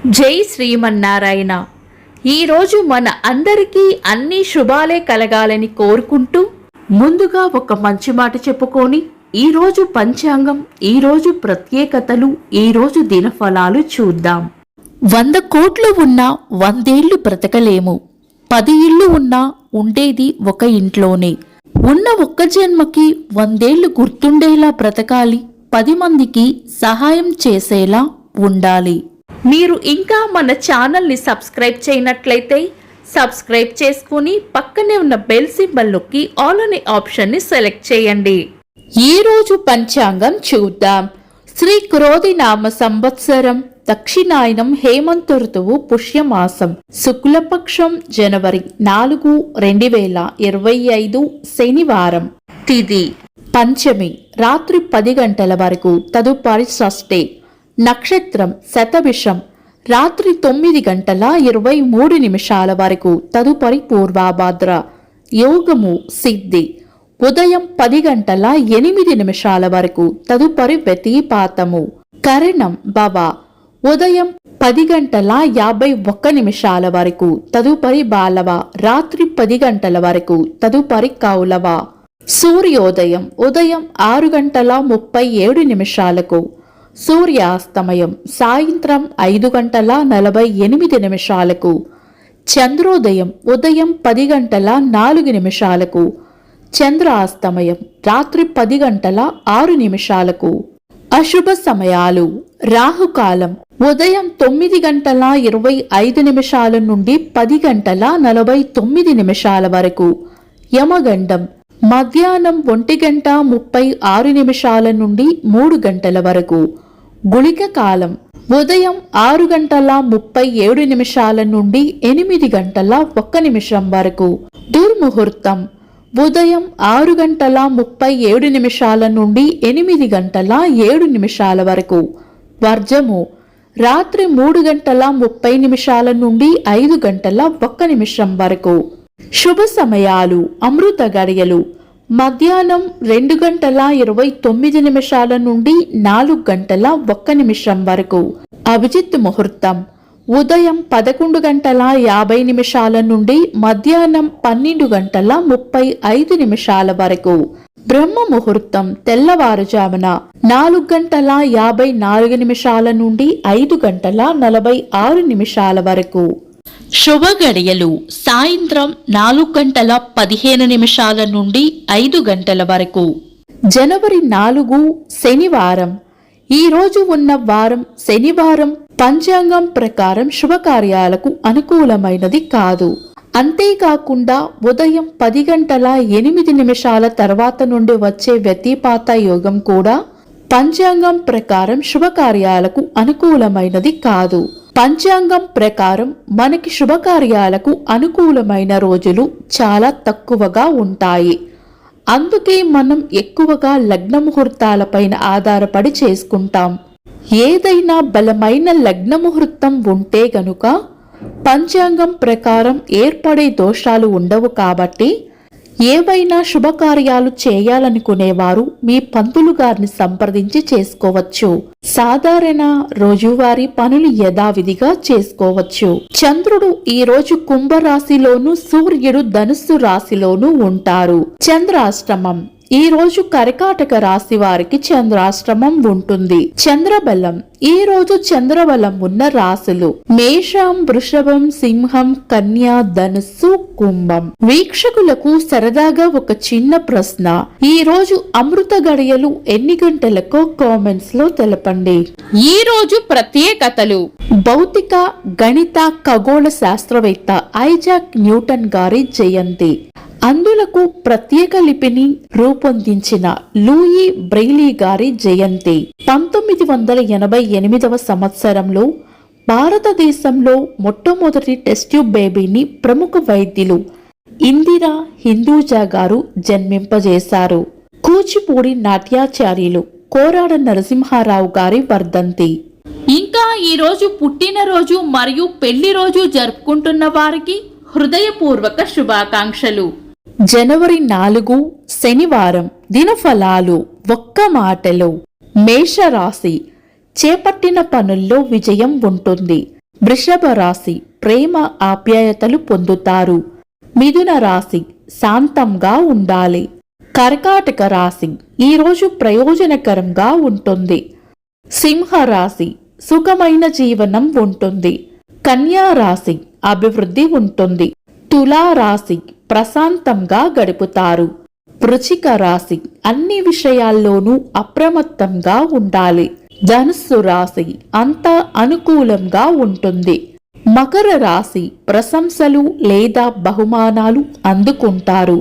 జై శ్రీమన్నారాయణ. ఈరోజు మన అందరికీ అన్ని శుభాలే కలగాలని కోరుకుంటూ ముందుగా ఒక మంచి మాట చెప్పుకొని ఈరోజు పంచాంగం, ఈరోజు ప్రత్యేకతలు, ఈరోజు దినఫలాలు చూద్దాం. 100 కోట్లు ఉన్నా 100 ఏళ్లు బ్రతకలేము. 10 ఇళ్ళు ఉన్నా ఉండేది ఒక ఇంట్లోనే. ఉన్న ఒక్క జన్మకి 100 ఏళ్లు గుర్తుండేలా బ్రతకాలి. 10 మందికి సహాయం చేసేలా ఉండాలి. మీరు ఇంకా మన ఛానల్ని సబ్స్క్రైబ్ చేయనట్లయితే సబ్స్క్రైబ్ చేసుకుని పక్కనే ఉన్న బెల్ సింబల్ నొక్కి ఆల్ అనే ఆప్షన్ని సెలెక్ట్ చేయండి. ఈరోజు పంచాంగం చూద్దాం. శ్రీ క్రోధి నామ సంవత్సరం, దక్షిణాయనం, హేమంత ఋతువు, పుష్యమాసం, శుక్లపక్షం, జనవరి 4, 2025, శనివారం. తిథి పంచమి, రాత్రి 10 గంటల వరకు. తదుపరి షష్ఠి. నక్షత్రం శతభిషం, రాత్రి 9 గంటల 23 నిమిషాల వరకు. తదుపరి పూర్వభాద్ర. యోగము సిద్ధి, ఉదయం 10 గంటల 8 నిమిషాల వరకు. తదుపరి వ్యతిపాతము. కరణం భవ, ఉదయం 10 గంటల 51 నిమిషాల వరకు. తదుపరి బాలవ, రాత్రి 10 గంటల వరకు. తదుపరి కౌలవ. సూర్యోదయం ఉదయం 6 గంటల 37 నిమిషాలకు. సూర్యాస్తమయం సాయంత్రం 5 గంటల 48 నిమిషాలకు. చంద్రోదయం ఉదయం 10 గంటల 4 నిమిషాలకు. చంద్రాస్తమయం రాత్రి 10 గంటల 6 నిమిషాలకు. అశుభ సమయాలు. రాహుకాలం ఉదయం 9 గంటల 25 నిమిషాల నుండి 10 గంటల 49 నిమిషాల వరకు. యమగండం మధ్యాహ్నం 1 గంట 36 నిమిషాల నుండి 3 గంటల వరకు. గుళిక కాలం ఉదయం 6 గంటల 37 నిమిషాల నుండి 8 గంటల 1 నిమిషం వరకు. దుర్ముహూర్తం ఉదయం 6 గంటల 37 నిమిషాల నుండి 8 గంటల 7 నిమిషాల వరకు. వర్జము రాత్రి 3 గంటల 30 నిమిషాల నుండి 5 గంటల 1 నిమిషం వరకు. శుభ సమయాలు. అమృత గడియలు మధ్యాహ్నం 2 గంటల 29 నిమిషాల నుండి 4 గంటల 1 నిమిషం వరకు. అభిజిత్ ముహూర్తం ఉదయం 11 గంటల 50 నిమిషాల నుండి మధ్యాహ్నం 12 గంటల 35 నిమిషాల వరకు. బ్రహ్మ ముహూర్తం తెల్లవారుజామున 4 గంటల 54 నిమిషాల నుండి 5 గంటల 46 నిమిషాల వరకు. శుభ గడియలు సాయంత్రం 4 గంటల 15 నిమిషాల నుండి 5 గంటల వరకు. జనవరి 4, శనివారం. ఈ రోజు ఉన్న వారం శనివారం. పంచాంగం ప్రకారం శుభకార్యాలకు అనుకూలమైనది కాదు. అంతేకాకుండా ఉదయం 10 గంటల 8 నిమిషాల తర్వాత నుండి వచ్చే వ్యతిపాత యోగం కూడా పంచాంగం ప్రకారం శుభకార్యాలకు అనుకూలమైనది కాదు. పంచాంగం ప్రకారం మనకి శుభకార్యాలకు అనుకూలమైన రోజులు చాలా తక్కువగా ఉంటాయి. అందుకే మనం ఎక్కువగా లగ్న ముహూర్తాలపైన ఆధారపడి చేసుకుంటాం. ఏదైనా బలమైన లగ్న ముహూర్తం ఉంటే గనుక పంచాంగం ప్రకారం ఏర్పడే దోషాలు ఉండవు. కాబట్టి ఏవైనా శుభకార్యాలు చేయాలనుకునేవారు మీ పంతులు గారిని సంప్రదించి చేసుకోవచ్చు. సాధారణ రోజువారీ పనులు యథావిధిగా చేసుకోవచ్చు. చంద్రుడు ఈ రోజు కుంభరాశిలోను, సూర్యుడు ధనుస్సు రాశిలోను ఉంటారు. చంద్రాష్టమం ఈ రోజు కర్కాటక రాశి వారికి చంద్రాష్టమం ఉంటుంది. చంద్రబలం ఈ రోజు చంద్రబలం ఉన్న రాశులు మేషం, వృషభం, సింహం, కన్య, ధనుస్సు, కుంభం. వీక్షకులకు సరదాగా ఒక చిన్న ప్రశ్న. ఈ రోజు అమృత గడియలు ఎన్ని గంటలకో కామెంట్స్ లో తెలపండి. ఈ రోజు ప్రత్యేకతలు. భౌతిక, గణిత, ఖగోళ శాస్త్రవేత్త ఐజాక్ న్యూటన్ గారి జయంతి. అందులకు ప్రత్యేక లిపిని రూపొందించిన లూయి బ్రెయిలీ గారి జయంతి. 1988వ సంవత్సరంలో భారతదేశంలో మొట్టమొదటి టెస్ట్ ట్యూబ్ బేబీని ప్రముఖ వైద్యులు ఇందిరా హిందూజా గారు జన్మింపజేశారు. కూచిపూడి నాట్యాచార్యులు కోరాడ నరసింహారావు గారి వర్ధంతి. ఇంకా ఈరోజు పుట్టినరోజు మరియు పెళ్లి రోజు జరుపుకుంటున్న వారికి హృదయపూర్వక శుభాకాంక్షలు. జనవరి 4, శనివారం. దినఫలాలు. ఒక్క మాటలో మేషరాశి చేపట్టిన పనుల్లో విజయం ఉంటుంది. వృషభ రాశి ప్రేమ ఆప్యాయతలు పొందుతారు. మిథున రాశి శాంతంగా ఉండాలి. కర్కాటక రాశి ఈరోజు ప్రయోజనకరంగా ఉంటుంది. సింహ రాశి సుఖమైన జీవనం ఉంటుంది. కన్యా రాశి అభివృద్ధి ఉంటుంది. తులా రాశి ప్రశాంతంగా గడుపుతారు. వృశ్చిక రాశి అన్ని విషయాల్లోనూ అప్రమత్తంగా ఉండాలి. ధనుస్సు రాశి అంతా అనుకూలంగా ఉంటుంది. మకర రాశి ప్రశంసలు లేదా బహుమానాలు అందుకుంటారు.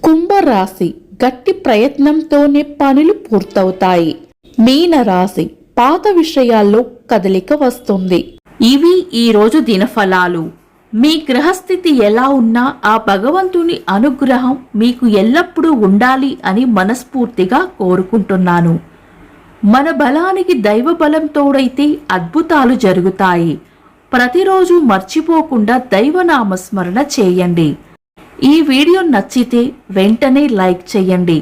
కుంభరాశి గట్టి ప్రయత్నంతోనే పనులు పూర్తవుతాయి. మీన రాశి పాత విషయాల్లో కదలిక వస్తుంది. ఇవి ఈరోజు దినఫలాలు. మీ గ్రహస్థితి ఎలా ఉన్నా ఆ భగవంతుని అనుగ్రహం మీకు ఎల్లప్పుడూ ఉండాలి అని మనస్ఫూర్తిగా కోరుకుంటున్నాను. మన బలానికి దైవ బలం తోడైతే అద్భుతాలు జరుగుతాయి. ప్రతిరోజు మర్చిపోకుండా దైవనామస్మరణ చేయండి. ఈ వీడియో నచ్చితే వెంటనే లైక్ చేయండి.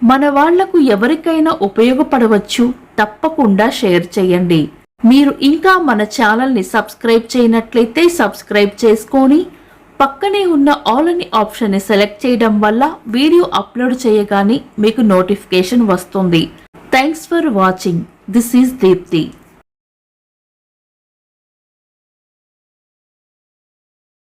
మన వాళ్లకు ఎవరికైనా ఉపయోగపడవచ్చు. తప్పకుండా షేర్ చేయండి. మీరు ఇంకా మన ఛానల్ని సబ్స్క్రైబ్ చేయనట్లయితే సబ్స్క్రైబ్ చేసుకొని పక్కనే ఉన్న ఆల్ అని ఆప్షన్ని సెలెక్ట్ చేయడం వల్ల వీడియో అప్లోడ్ చేయగానే మీకు నోటిఫికేషన్ వస్తుంది. Thanks for watching. This is Deepti.